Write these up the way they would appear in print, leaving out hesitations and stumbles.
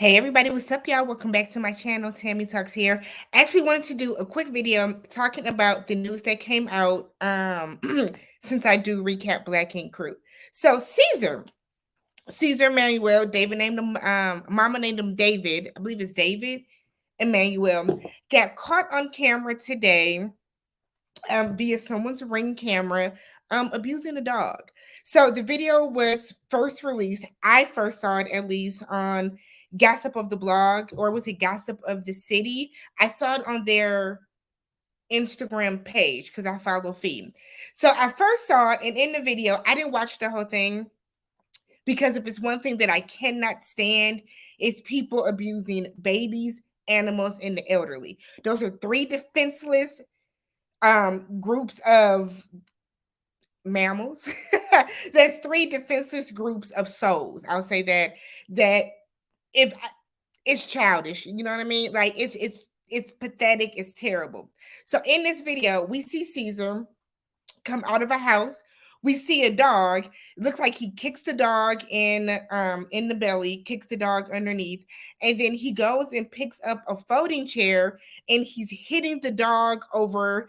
Hey everybody, what's up y'all? Welcome back to my channel. Tammy Talks here. Actually wanted to do a quick video talking about the news that came out since I do recap Black Ink Crew. So Caesar Emmanuel, David named him mama named him David. I believe it's David Emmanuel got caught on camera today via someone's Ring camera abusing a dog. So the video was first released. I first saw it at least on Gossip of the Blog, or was it Gossip of the City? I saw it on their Instagram page because I follow feed. So I first saw it, and in the video, I didn't watch the whole thing because if it's one thing that I cannot stand, it's people abusing babies, animals, and the elderly. Those are three defenseless groups of mammals. There's three defenseless groups of souls. I'll say that if it's childish, you know what I mean? Like it's pathetic, it's terrible. So in this video, we see Caesar come out of a house. We see a dog. It looks like he kicks the dog in the belly, kicks the dog underneath, and then he goes and picks up a folding chair and he's hitting the dog over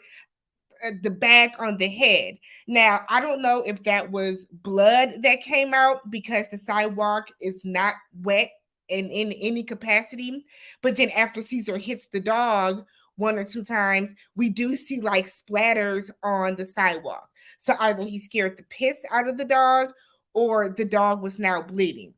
the back on the head. Now, I don't know if that was blood that came out because the sidewalk is not wet in any capacity. But then after Caesar hits the dog one or two times, we do see like splatters on the sidewalk. So either he scared the piss out of the dog or the dog was now bleeding.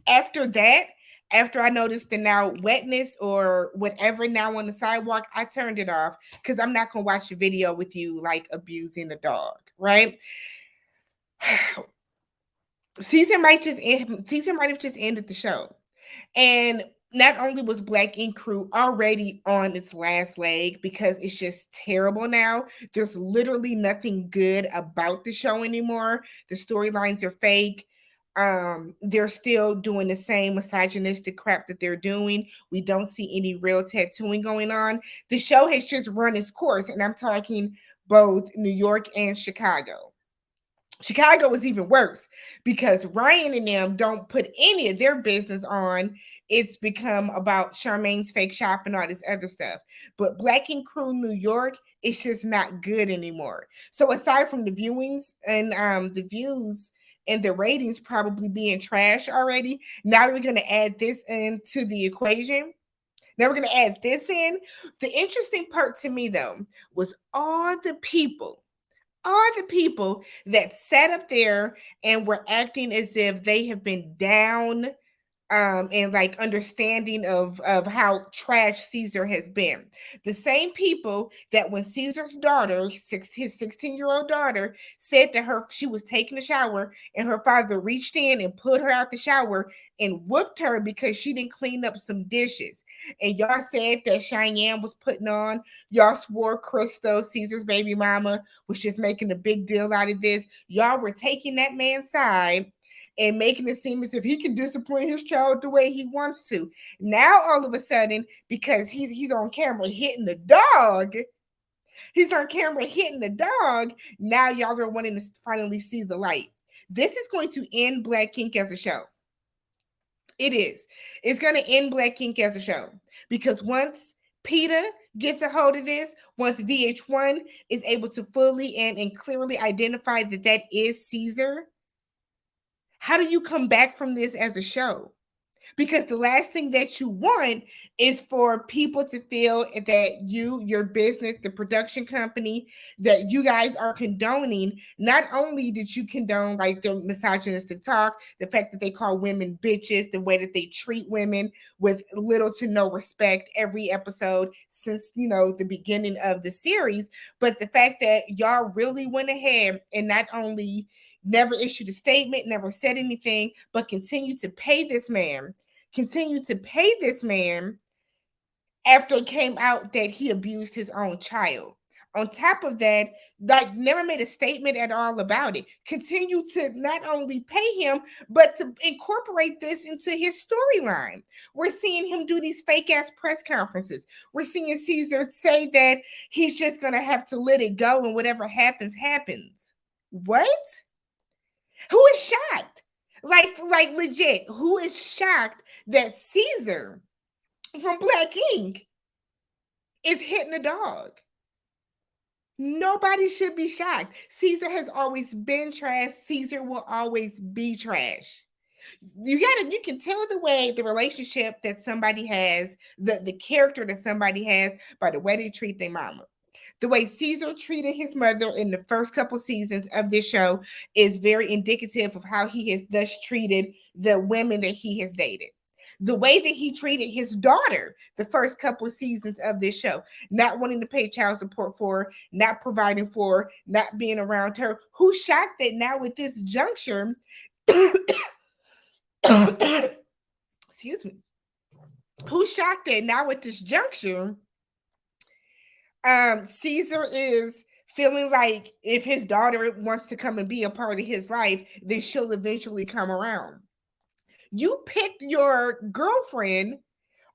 After that, after I noticed the now wetness or whatever now on the sidewalk, I turned it off because I'm not gonna watch a video with you like abusing a dog, right? Caesar might have just ended the show. And not only was Black Ink Crew already on its last leg because it's just terrible now, there's literally nothing good about the show anymore. The storylines are fake. They're still doing the same misogynistic crap that they're doing. We don't see any real tattooing going on. The show has just run its course, and I'm talking both New York and Chicago. Chicago is even worse because Ryan and them don't put any of their business on. It's become about Charmaine's fake shop and all this other stuff. But Black Ink Crew New York, it's just not good anymore. So aside from the viewings and the views and the ratings probably being trash already, now we're gonna add this into the equation. Now we're gonna add this in. The interesting part to me though was all the people that sat up there and were acting as if they have been down and like understanding of how trash Caesar has been. The same people that when Caesar's daughter, his 16-year-old daughter, said to her she was taking a shower and her father reached in and put her out the shower and whooped her because she didn't clean up some dishes. And y'all said that Cheyenne was putting on. Y'all swore Crystal, Caesar's baby mama, was just making a big deal out of this. Y'all were taking that man's side and making it seem as if he can discipline his child the way he wants to. Now, all of a sudden, because he's on camera hitting the dog, now y'all are wanting to finally see the light. This is going to end Black Ink as a show. It is. It's going to end Black Ink as a show because once PETA gets a hold of this, once VH1 is able to fully and clearly identify that that is Caesar, how do you come back from this as a show? Because the last thing that you want is for people to feel that your business, the production company, that you guys are condoning. Not only did you condone like the misogynistic talk, the fact that they call women bitches, the way that they treat women with little to no respect every episode since the beginning of the series, but the fact that y'all really went ahead and not only never issued a statement, never said anything, but continue to pay this man after it came out that he abused his own child. On top of that, like never made a statement at all about it. Continue to not only pay him, but to incorporate this into his storyline. We're seeing him do these fake ass press conferences. We're seeing Caesar say that he's just gonna have to let it go and whatever happens, happens. What? Who is shocked? Like legit, who is shocked that Caesar from Black Ink is hitting a dog? Nobody should be shocked. Caesar has always been trash. Caesar will always be trash. You can tell the way the relationship that somebody has, the character that somebody has by the way they treat their mama. The way Caesar treated his mother in the first couple seasons of this show is very indicative of how he has thus treated the women that he has dated. The way that he treated his daughter the first couple seasons of this show, not wanting to pay child support for her, not providing for her, not being around her. Who's shocked that now at this juncture, excuse me, who's shocked that now at this juncture, Caesar is feeling like if his daughter wants to come and be a part of his life, then she'll eventually come around. You picked your girlfriend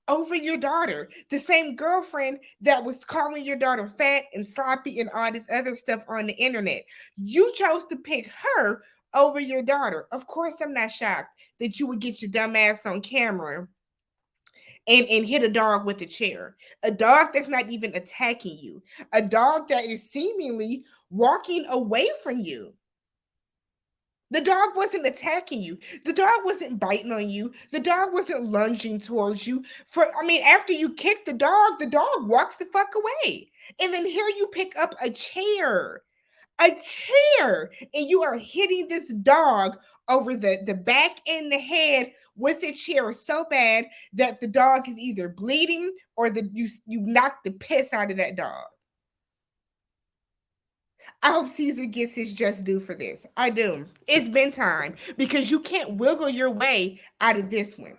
over your daughter, the same girlfriend that was calling your daughter fat and sloppy and all this other stuff on the internet. You chose to pick her over your daughter. Of course, I'm not shocked that you would get your dumb ass on camera and hit a dog with a chair. A dog that's not even attacking you. A dog that is seemingly walking away from you. The dog wasn't attacking you. The dog wasn't biting on you. The dog wasn't lunging towards you. After you kick the dog walks the fuck away. And then here you pick up a chair, and you are hitting this dog over the back and the head with a chair so bad that the dog is either bleeding or you knock the piss out of that dog. I hope Caesar gets his just due for this. I do. It's been time because you can't wiggle your way out of this one.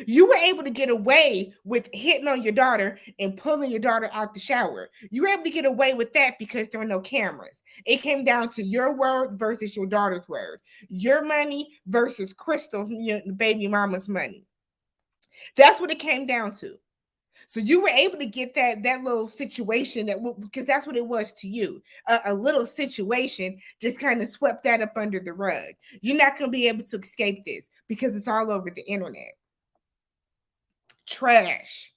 You were able to get away with hitting on your daughter and pulling your daughter out the shower. You were able to get away with that because there are no cameras. It came down to your word versus your daughter's word. Your money versus Crystal's baby mama's money. That's what it came down to. So you were able to get that little situation because that's what it was to you. A little situation just kind of swept that up under the rug. You're not going to be able to escape this because it's all over the internet. Trash.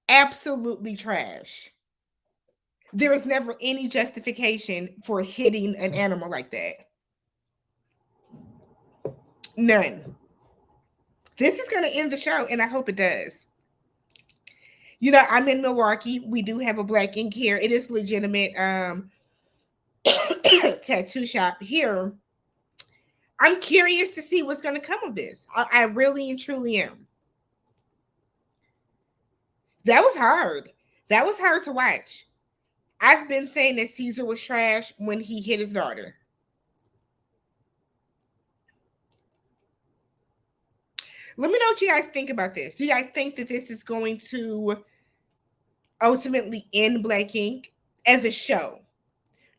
Absolutely trash. There is never any justification for hitting an animal like that. None. This is going to end the show, and I hope it does. I'm in Milwaukee. We do have a Black Ink here. It is legitimate tattoo shop here. I'm curious to see what's going to come of this. I really and truly am. That was hard. That was hard to watch. I've been saying that Caesar was trash when he hit his daughter. Let me know what you guys think about this. Do you guys think that this is going to ultimately end Black Ink as a show?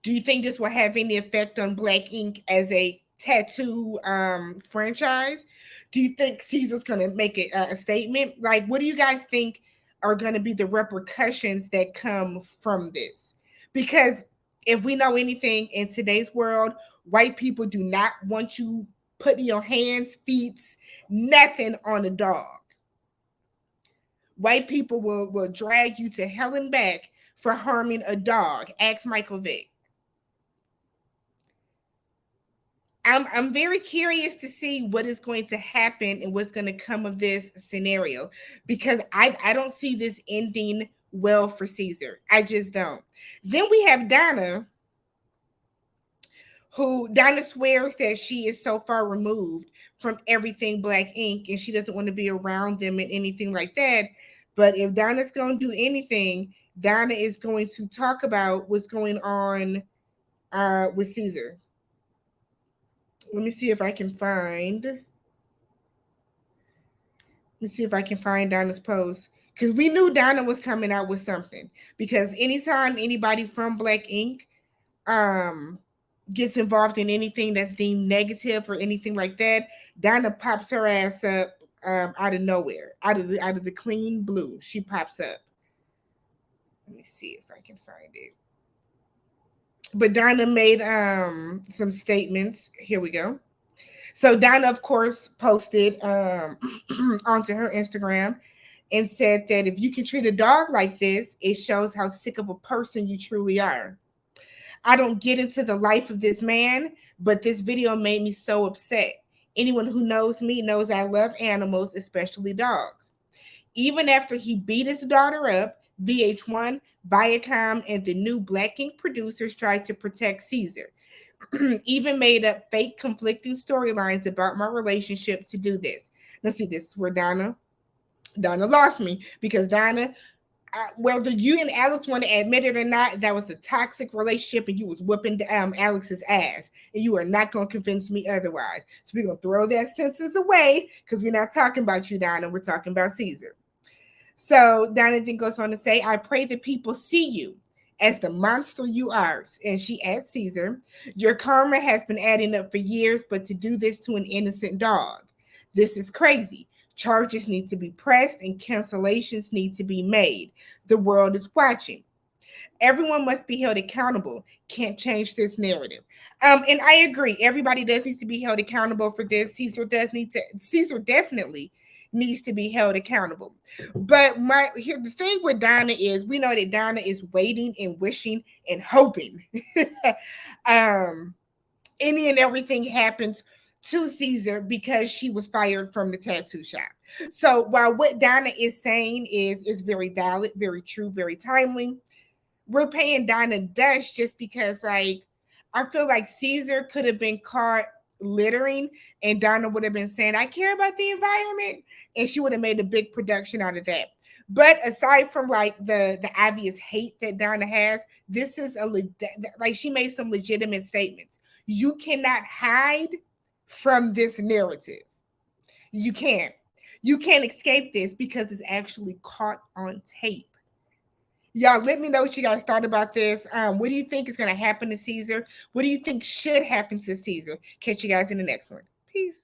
Do you think this will have any effect on Black Ink as a tattoo franchise? Do you think Caesar's going to make a statement? Like, what do you guys think are going to be the repercussions that come from this? Because if we know anything in today's world, white people do not want you putting your hands, feet, nothing on a dog. White people will drag you to hell and back for harming a dog. Ask Michael Vick. I'm very curious to see what is going to happen and what's going to come of this scenario, because I don't see this ending well for Caesar. I just don't. Then we have Donna, who Donna swears that she is so far removed from everything Black Ink and she doesn't want to be around them and anything like that. But if Donna's going to do anything, Donna is going to talk about what's going on with Caesar. Let me see if I can find. Let me see if I can find Donna's post, because we knew Donna was coming out with something. Because anytime anybody from Black Ink gets involved in anything that's deemed negative or anything like that, Donna pops her ass up out of nowhere, out of the clean blue. She pops up. Let me see if I can find it. But Donna made some statements. Here we go. So Donna, of course, posted onto her Instagram and said that if you can treat a dog like this, it shows how sick of a person you truly are. I don't get into the life of this man, but this video made me so upset. Anyone who knows me knows I love animals, especially dogs. Even after he beat his daughter up, VH1, Viacom, and the new Black Ink producers tried to protect Caesar. Even made up fake conflicting storylines about my relationship to do this. Now, see, this is where Donna lost me because Donna, whether you and Alex want to admit it or not, that was a toxic relationship, and you was whooping Alex's ass, and you are not going to convince me otherwise. So we're going to throw that sentence away because we're not talking about you, Donna. We're talking about Caesar. So Donna then goes on to say, I pray that people see you as the monster you are. And she adds, Caesar, your karma has been adding up for years, but to do this to an innocent dog, this is crazy. Charges need to be pressed and cancellations need to be made. The world is watching. Everyone must be held accountable. Can't change this narrative. And I agree. Everybody does need to be held accountable for this. Caesar definitely needs to be held accountable. But the thing with Donna is we know that Donna is waiting and wishing and hoping. Any and everything happens to Caesar because she was fired from the tattoo shop. So while what Donna is saying is very valid, very true, very timely, we're paying Donna dust just because, like, I feel like Caesar could have been caught littering and Donna would have been saying, I care about the environment, and she would have made a big production out of that. But aside from like the obvious hate that Donna has, this is like she made some legitimate statements. You cannot hide from this narrative. You can't. You can't escape this because it's actually caught on tape. Y'all, let me know what you guys thought about this. What do you think is going to happen to Caesar? What do you think should happen to Caesar? Catch you guys in the next one. Peace.